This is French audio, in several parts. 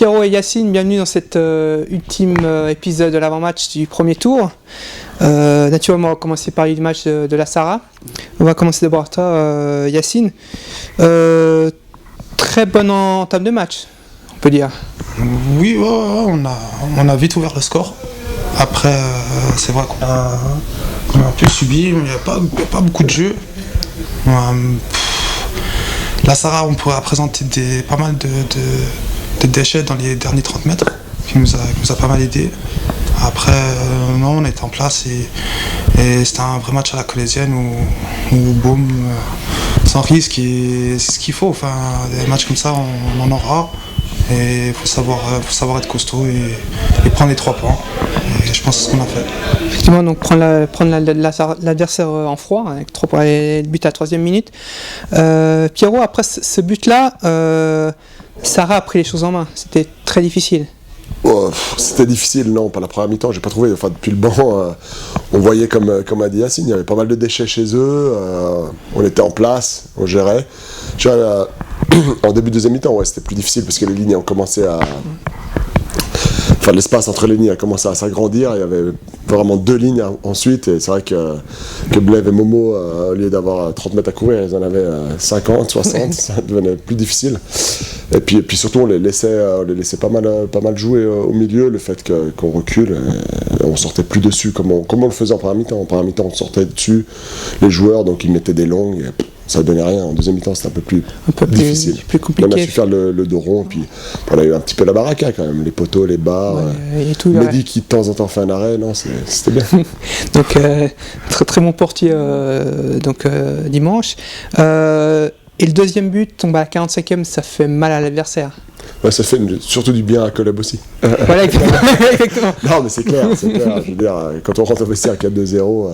Pierrot et Yacine, bienvenue dans cet ultime épisode de l'avant-match du premier tour. Naturellement, on va commencer par le match de la Sarah. On va commencer d'abord par toi, Yacine. Très bonne entame de match, on peut dire. Oui, on a vite ouvert le score. Après, c'est vrai qu'on a un peu subi, mais il n'y a pas beaucoup de jeu. La Sarah, on pourrait présenter pas mal de déchets dans les derniers 30 mètres, qui nous a pas mal aidé. Après, non, on était en place et c'était un vrai match à la Colossienne où boum, sans risque, et c'est ce qu'il faut. Enfin, des matchs comme ça, on en aura. Et il faut savoir être costaud et prendre les 3 points. Et je pense que c'est ce qu'on a fait. Effectivement, donc prendre l'adversaire en froid, avec 3 points et le but à la 3e minute. Pierrot, après ce but-là, Sarah a pris les choses en main. C'était très difficile. Oh, c'était difficile, non, pas la première mi-temps, j'ai pas trouvé. Enfin, depuis le banc, on voyait comme a dit Yacine, il y avait pas mal de déchets chez eux. On était en place, on gérait. En début de deuxième mi-temps, ouais, c'était plus difficile parce que les lignes ont commencé à. Enfin, l'espace entre les lignes a commencé à s'agrandir. Il y avait vraiment 2 lignes ensuite. Et c'est vrai que Blaise et Momo, au lieu d'avoir 30 mètres à courir, ils en avaient 50, 60. Ça devenait plus difficile. Et puis surtout, on les laissait pas mal jouer au milieu. Le fait qu'on recule, on sortait plus dessus comme on le faisait en première mi-temps. En première mi-temps, on sortait dessus les joueurs, donc ils mettaient des longues. Ça ne donnait rien. En deuxième mi-temps, c'était un peu plus difficile. Plus compliqué. On a su faire le dos rond, puis on a eu un petit peu la baraka quand même, les poteaux, les barres. Mehdi qui de temps en temps fait un arrêt, non, c'était bien. Donc très très bon portier dimanche. Et le deuxième but tombe à la 45e, ça fait mal à l'adversaire. Ouais, ça fait surtout du bien à Colab aussi. Voilà, exactement. Non, mais c'est clair. Je veux dire, quand on rentre au vestiaire à 4-2-0,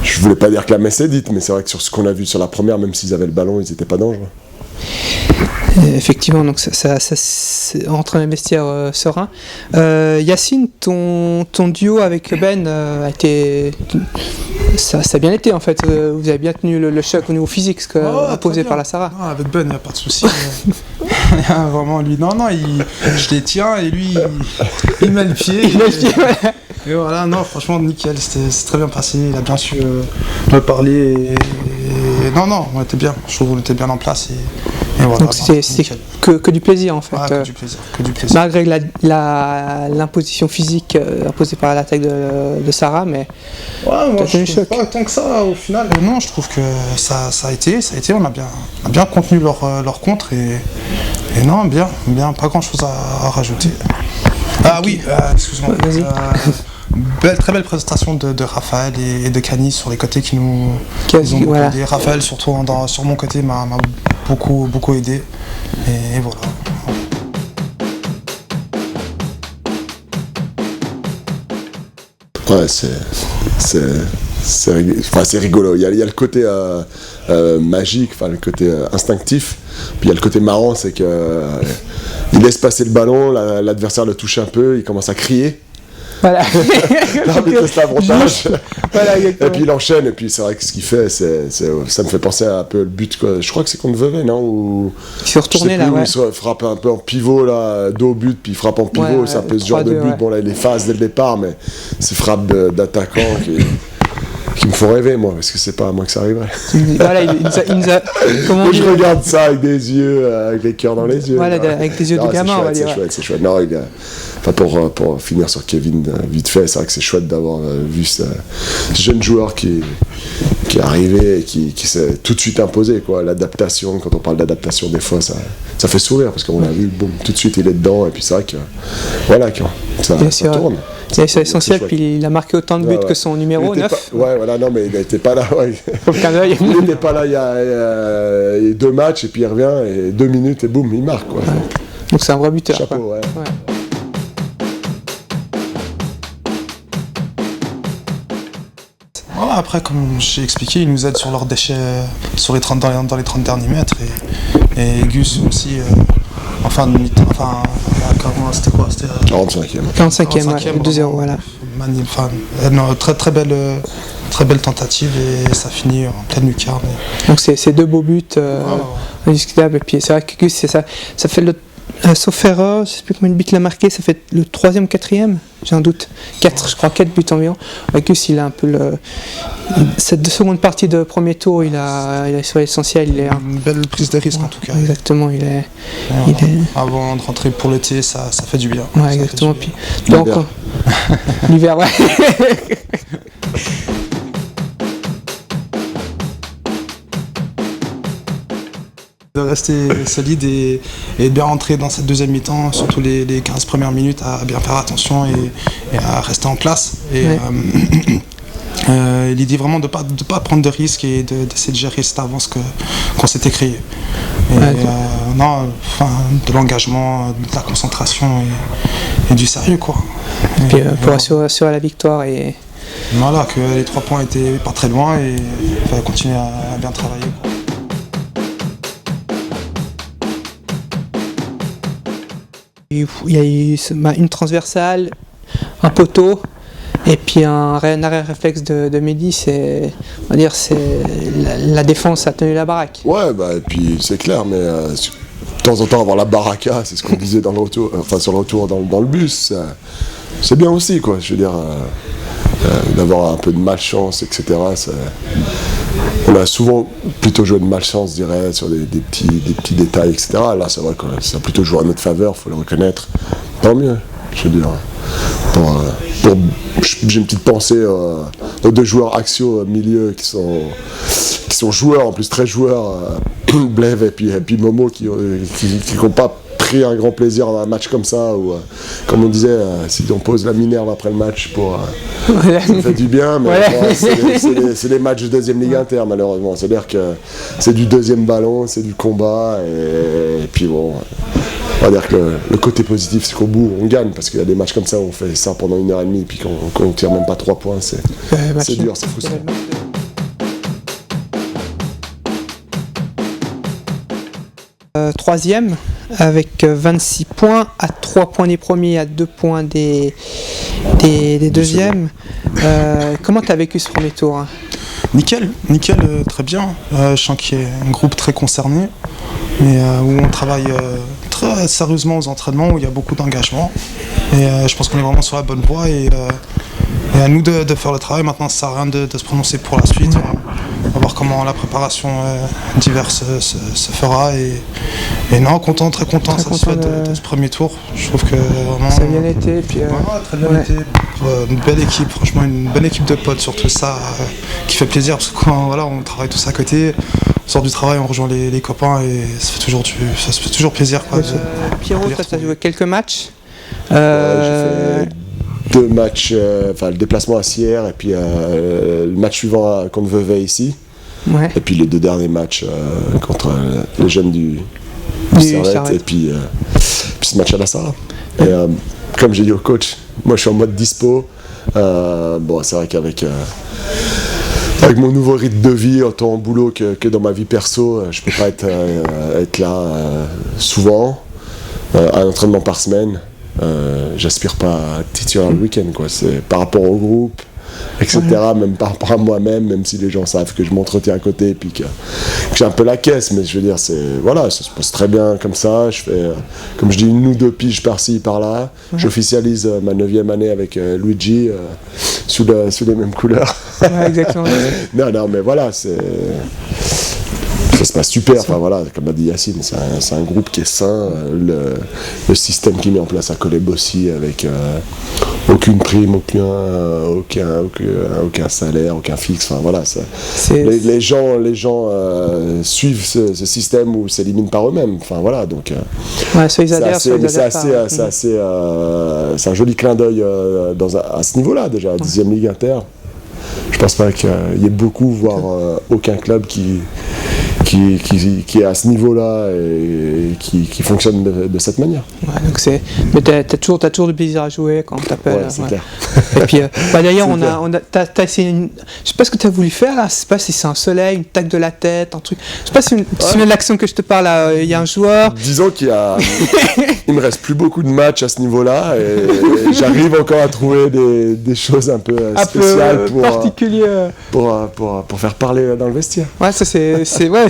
je voulais pas dire que la messe est dite, mais c'est vrai que sur ce qu'on a vu sur la première, même s'ils avaient le ballon, ils n'étaient pas dangereux. Effectivement, donc ça rentre dans les vestiaires serein. Yacine, ton duo avec Ben a été. Ça a bien été en fait. Vous avez bien tenu le choc au niveau physique, ce imposé par la Sarah. Non, avec Ben, il n'y a pas de souci. Vraiment, lui, je les tiens et lui, il met le pied. Et voilà, non, franchement, nickel, c'est très bien passé. Il a bien su me parler. Non, on était bien. Je trouve qu'on était bien en place. Et voilà, donc c'est que du plaisir en fait. Ouais, que du plaisir. Malgré l'imposition physique imposée par l'attaque de Sarah, mais. Ouais, moi je trouve pas tant que ça au final. Non, je trouve que ça a été. On a bien contenu leur contre et non, bien, pas grand chose à rajouter. Ah oui, excuse-moi. Très belle présentation de Raphaël et de Cani sur les côtés qui nous ont beaucoup aidé. Raphaël, surtout sur mon côté, m'a beaucoup aidé. Et voilà. Ouais, c'est rigolo. Il y a le côté magique, le côté instinctif. Puis il y a le côté marrant, c'est que il laisse passer le ballon, l'adversaire le touche un peu, il commence à crier. Voilà. L'arbitre l'avantage. Voilà, et puis il enchaîne, et puis c'est vrai que ce qu'il fait, ça me fait penser à un peu le but, quoi. Je crois que c'est contre Vevey, non, où il s'est retourné là, où il se frappe un peu en pivot, là, dos au but, puis il frappe en pivot, c'est un peu ce genre de but. Ouais. Bon, là, il est phase dès le départ, mais ces frappes d'attaquant qui me font rêver, moi, parce que c'est pas à moi que ça arriverait. Voilà, il nous a moi, je regarde ça avec des yeux, avec les cœurs dans les yeux. Voilà, avec des yeux de gamin, on va dire. C'est chouette. Non, pour finir sur Kevin, vite fait, c'est vrai que c'est chouette d'avoir vu ce jeune joueur qui est arrivé et qui s'est tout de suite imposé, quoi. L'adaptation, quand on parle d'adaptation, des fois, ça fait sourire, parce qu'on l'a vu, boum, tout de suite, il est dedans, et puis c'est vrai que, voilà, ça tourne. C'est essentiel, puis il a marqué autant de buts que son numéro 9. Voilà, non, mais il n'était pas là. Ouais. Il n'était pas là il y a 2 matchs, et puis il revient, et 2 minutes, et boum, il marque, quoi. Ouais. Donc c'est un vrai buteur. Chapeau, ouais. Après, comme j'ai expliqué, ils nous aident sur leurs déchets dans les 30 derniers mètres. Et Gus aussi, en fin de mi-temps, c'était quoi, c'était 45e, 2-0, voilà. Très belle tentative, et ça finit en pleine lucarne. Donc c'est 2 beaux buts indiscutables. Et puis c'est vrai que Gus, ça fait sauf erreur, je sais plus combien de buts il a marqué, ça fait le 3e ou 4e, j'ai un doute. 4, je crois, 4 buts environ. Gus, il a un peu cette seconde partie de premier tour, il a sur l'essentiel, il est Une belle prise de risque en tout cas. Exactement, il est. Avant de rentrer pour l'été, ça fait du bien. Ouais, exactement. Puis, L'hiver. donc, l'hiver, ouais. De rester solide et de bien rentrer dans cette deuxième mi-temps, surtout les 15 premières minutes, à bien faire attention et à rester en place. Et l'idée vraiment de pas prendre de risques et d'essayer de gérer cette avance qu'on s'était créée. De l'engagement, de la concentration et du sérieux, quoi. Puis, pour assurer la victoire et... Voilà, que les 3 points étaient pas très loin et il fallait continuer à bien travailler, quoi. Il y a eu une transversale, un poteau, et puis un arrêt réflexe de Mehdi. C'est la défense a tenu la baraque. Ouais, et puis c'est clair, mais de temps en temps avoir la baraka, c'est ce qu'on disait dans le retour, sur le retour dans le bus, c'est bien aussi, quoi. Je veux dire, d'avoir un peu de malchance, etc. On a souvent plutôt joué de malchance, je dirais, sur des petits détails, etc. Là, c'est vrai que ça a plutôt joué à notre faveur, il faut le reconnaître. Tant mieux, je veux dire. J'ai une petite pensée aux 2 joueurs axiaux milieu qui sont joueurs, en plus très joueurs, Blev et puis Momo, qui n'ont pas pris un grand plaisir dans un match comme ça, où, comme on disait, si on pose la Minerve après le match, ça fait du bien, mais c'est les matchs de deuxième ligue inter, malheureusement. C'est-à-dire que c'est du deuxième ballon, c'est du combat, et puis bon, on va dire que le côté positif, c'est qu'au bout, on gagne, parce qu'il y a des matchs comme ça où on fait ça pendant 1h30, puis qu'on tire même pas 3 points, c'est dur, c'est frustrant. Troisième, avec 26 points, à 3 points des premiers, à 2 points des deuxièmes. Comment tu as vécu ce premier tour, hein? Nickel, très bien. Je sens qu'il y a un groupe très concerné, mais où on travaille très sérieusement aux entraînements, où il y a beaucoup d'engagement. Et je pense qu'on est vraiment sur la bonne voie. Et à nous de faire le travail. Maintenant, ça ne sert à rien de se prononcer pour la suite. On va voir comment la préparation diverse se fera. Et non, très content satisfait de ce premier tour. Je trouve que vraiment... Ça a bien été. Puis, très bien été. Une belle équipe, franchement, une bonne équipe de potes, surtout ça, qui fait plaisir, parce que on travaille tous à côté. On sort du travail, on rejoint les copains et ça se fait toujours plaisir, quoi. Pierrot, tu as joué quelques matchs. J'ai fait 2 matchs, le déplacement à Sierre et puis le match suivant contre Vevey ici. Ouais. Et puis les 2 derniers matchs contre les jeunes du Servette et puis ce match à la Sarre. Et comme j'ai dit au coach, moi je suis en mode dispo. C'est vrai qu'avec mon nouveau rythme de vie, autant en boulot que dans ma vie perso, je peux pas être là souvent, un entraînement par semaine. J'aspire pas à titulaire le week-end, quoi. C'est par rapport au groupe, etc. Même par rapport à moi-même, même si les gens savent que je m'entretiens à côté et puis que j'ai un peu la caisse, mais je veux dire, ça se passe très bien comme ça. Je fais, comme je dis, 1 ou 2 piges par-ci, par-là. J'officialise ma 9e année avec Luigi sous les mêmes couleurs. Ouais, exactement. non, mais voilà, ça se passe super, comme a dit Yacine, c'est un groupe qui est sain, le système qui met en place à Colebossi avec aucune prime, aucun salaire, aucun fixe, les gens suivent ce système ou s'éliminent par eux-mêmes, donc soit ils adhèrent, soit ils adhèrent pas. C'est un joli clin d'œil à ce niveau-là déjà, 10e Ligue Inter. Je pense pas qu'il y ait beaucoup, voire aucun club qui est à ce niveau-là et qui fonctionne de cette manière. Ouais, donc mais t'as toujours du plaisir à jouer quand on t'appelle. Ouais, c'est clair. Et puis, d'ailleurs, t'as essayé je sais pas ce que t'as voulu faire là, je sais pas si c'est un soleil, une tac de la tête, un truc. Je sais pas si tu te souviens de l'action que je te parle là, il y a un joueur. Disons il me reste plus beaucoup de matchs à ce niveau-là et j'arrive encore à trouver des choses un peu spéciales particulières pour faire parler dans le vestiaire. Ouais, ça c'est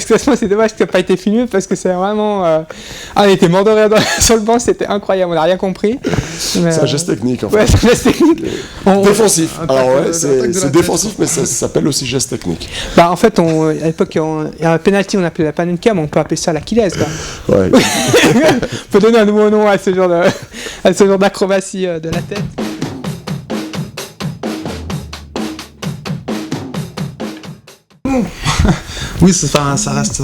classement, c'est dommage que ça n'a pas été filmé parce que c'est vraiment. on était mort de rire sur le banc, c'était incroyable, on n'a rien compris. Mais, C'est un geste technique en fait. Ouais, c'est un geste technique. Défensif. Alors ouais, l'attaque de c'est la défensif, mais ça s'appelle aussi geste technique. Bah, en fait, à l'époque, il y a un penalty, on appelait la panenka, mais on peut appeler ça l'Achilles. Ouais. On peut donner un nouveau nom à ce genre d'acrobatie de la tête. Oui, ça reste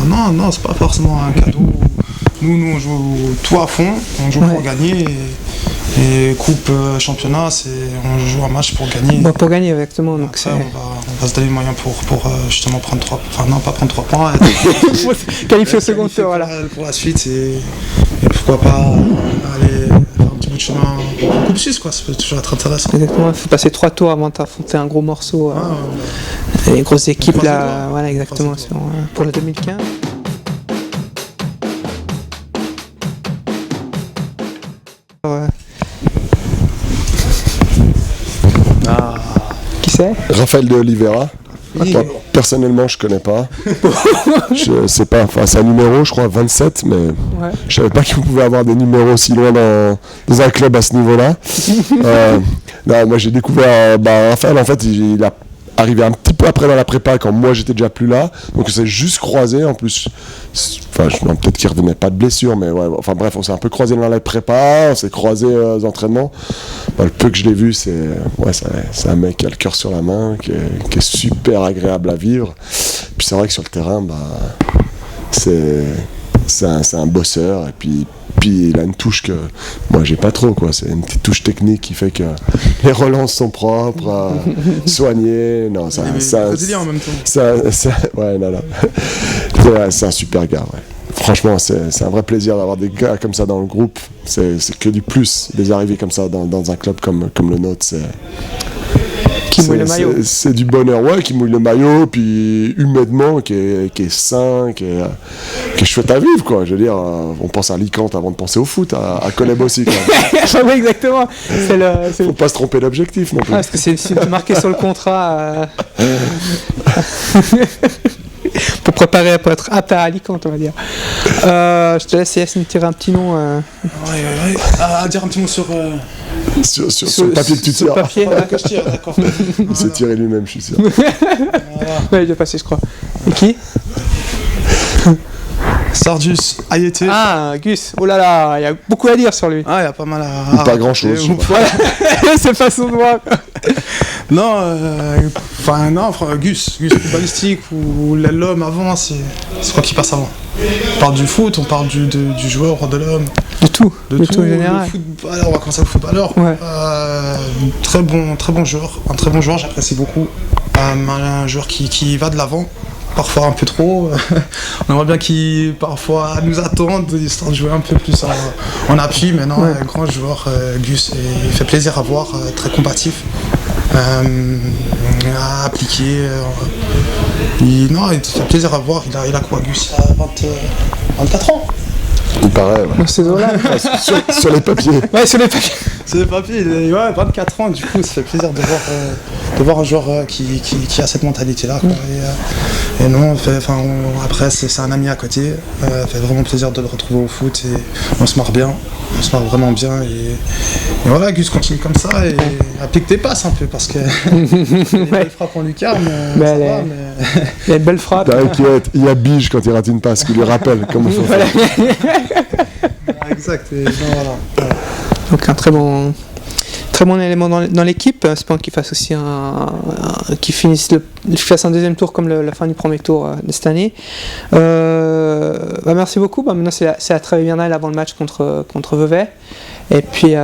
non, c'est pas forcément un cadeau. Nous, on joue tout à fond, on joue pour gagner. Et coupe championnat, on joue un match pour gagner. Bon, pour gagner, exactement. Donc après, on va se donner les moyens pour justement prendre 3 points. Enfin, non, pas prendre 3 points. Qualifier au second tour, voilà. Pour la suite, et pourquoi pas aller faire un petit bout de chemin en Coupe Suisse, quoi. Ça peut toujours être intéressant. Exactement, il faut passer 3 tours avant d'affronter un gros morceau. Les grosses équipes, là, voilà, exactement, pour le 2015. Qui c'est ? Raphaël de Oliveira. Oui. Moi, personnellement, je connais pas. Je sais pas, enfin, c'est un numéro, je crois, 27, mais je savais pas qu'on pouvait avoir des numéros aussi loin dans un club à ce niveau-là. Non, moi, j'ai découvert Raphaël, en fait, il a arrivé un petit peu après dans la prépa quand moi j'étais déjà plus là, donc on s'est juste croisé en plus. Enfin, peut-être qu'il revenait pas de blessure, mais ouais, enfin bref, on s'est un peu croisé dans la prépa, on s'est croisé aux entraînements. Le peu que je l'ai vu, c'est un mec qui a le cœur sur la main, qui est super agréable à vivre. Puis c'est vrai que sur le terrain, c'est un bosseur, et puis il a une touche que moi j'ai pas trop, quoi. C'est une petite touche technique qui fait que les relances sont propres, soignées. Non, ça en même temps. Ouais, non. C'est un super gars, ouais. Franchement, c'est un vrai plaisir d'avoir des gars comme ça dans le groupe. C'est que du plus. Les arriver comme ça dans un club comme le nôtre, qui mouille le maillot. C'est du bonheur, ouais, qui mouille le maillot, puis humainement, qui est sain, qui est chouette à vivre, quoi. Je veux dire, on pense à Alicante avant de penser au foot, à Coleb aussi, quoi. Oui, exactement. Faut pas se tromper d'objectif non plus. Parce que c'est marqué sur le contrat. Pour préparer, pour être apte à Alicante, on va dire. Je te laisse Yacine tirer un petit nom. Ouais. Dire un petit mot sur le papier que tu tires. Sur le papier, que je tire, d'accord. Il s'est tiré lui-même, je suis sûr. Ouais, il est passé, je crois. Et qui ? Sardus Ayete. Ah, Gus. Oh là là, il y a beaucoup à dire sur lui. Ah, il y a pas mal à... Ou pas grand-chose. Voilà, c'est façon de voir. Non, Gus footballistique ou l'homme avant, c'est quoi qui passe avant. On parle du foot, on parle du joueur, de l'homme. De tout en général. Le footballeur, on va commencer au footballeur. Ouais. Très bon joueur, un très bon joueur, j'apprécie beaucoup. Un joueur qui va de l'avant. Parfois un peu trop. On aimerait bien qu'il parfois nous attende, histoire de jouer un peu plus en appui, mais non, un grand joueur, Gus, et il fait plaisir à voir, très combatif, à appliquer. Il fait plaisir à voir, il a quoi, Gus? Il a 24 ans. Il paraît, ouais. Dans ces eaux-là. sur les papiers. Ouais, sur les papiers. Sur les papiers, il a 24 ans, du coup, ça fait plaisir de voir un joueur qui a cette mentalité-là, quoi. Et non, après, c'est un ami à côté. Ça fait vraiment plaisir de le retrouver au foot et on se marre bien. On se marre vraiment bien. Et voilà, Gus continue comme ça et applique tes passes un peu parce que les belles frappes en lucarne, ça va, mais... Il y a une belle frappe. T'inquiète, il y a Bige quand il rate une passe qui lui rappelle comment il faut faire. Exact, et voilà. Donc un très bon élément dans l'équipe. J'espère qu'il fasse aussi qu'il fasse un deuxième tour comme la fin du premier tour de cette année. Merci beaucoup. Maintenant c'est la trêve hivernale avant le match contre Vevey. Et puis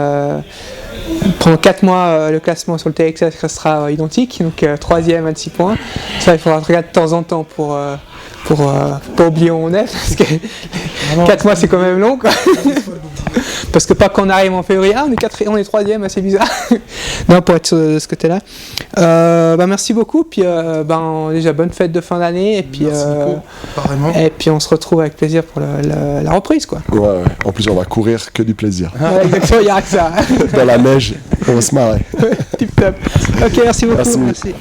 pendant 4 mois, le classement sur le TXS restera identique. Donc 3e, 26 points. Ça, il faudra regarder de temps en temps pour pas oublier où on est. Parce que 4 mois, c'est quand même long, quoi. Parce que pas qu'on arrive en février, on est 3e, c'est bizarre. Non, pour être de ce côté-là. Merci beaucoup. Puis déjà bonne fête de fin d'année. Et puis et puis on se retrouve avec plaisir pour la reprise, quoi. Ouais. En plus, on va courir que du plaisir. Ouais, exactement, il y a que ça. Dans la neige, on va se marrer. Tip top. Ok, merci beaucoup. Merci.